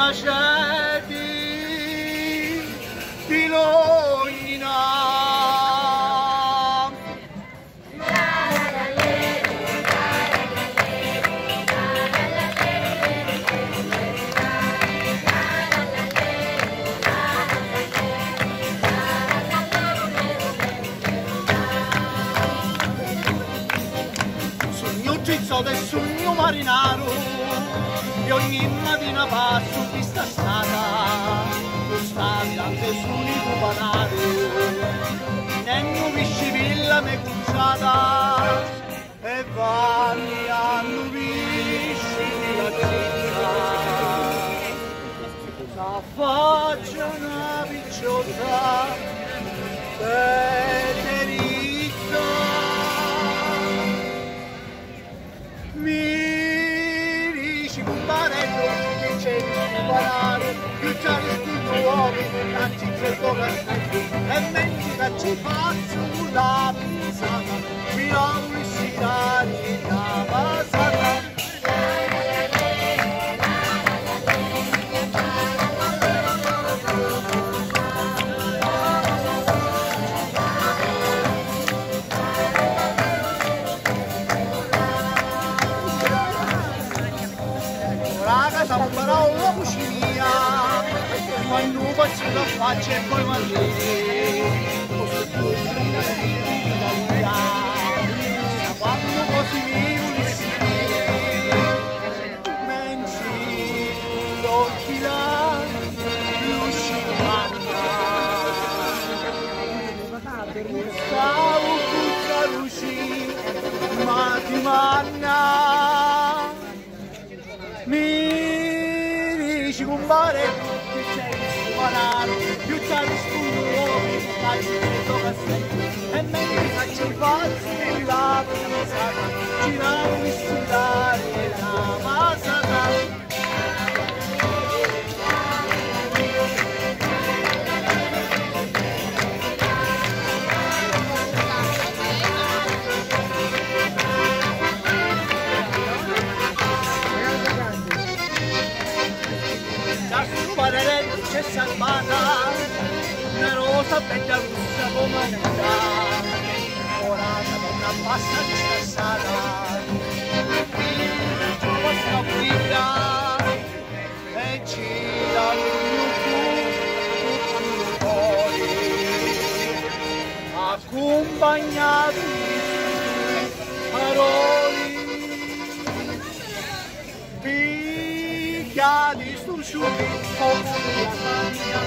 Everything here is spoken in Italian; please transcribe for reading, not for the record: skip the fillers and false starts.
una ceti di Lognina. Sogno gizzo del sogno marinaro e ogni mattina passo questa strada, lo stante sull'unico banale, nenno viscivilla me cucciata e vanni hanno visci la città, s'affaccia una picciotta Benedetta. Mi dici comparello che c'è il banale, più già rispondo uomini, anzi cerco castello, e mentre che ci faccio la pisata, mi amo e si dà la passata. Siamo imparati la cucina, quando faccio la faccia e poi quando così mi si menci l'occhi là, l'uscita stavo tutta luci, ma ti manna. Mi dici compare che c'è il banano, più c'è il scudo, faccio questo castello, e mentre faccio i pazzi la pensata, girare e sudare la masata. C'è salvata una rosa bella russa come nera, orata da una pasta discassata, questa guida e gira il mio cuore, accompagnati parole, picchiati strusciuti come la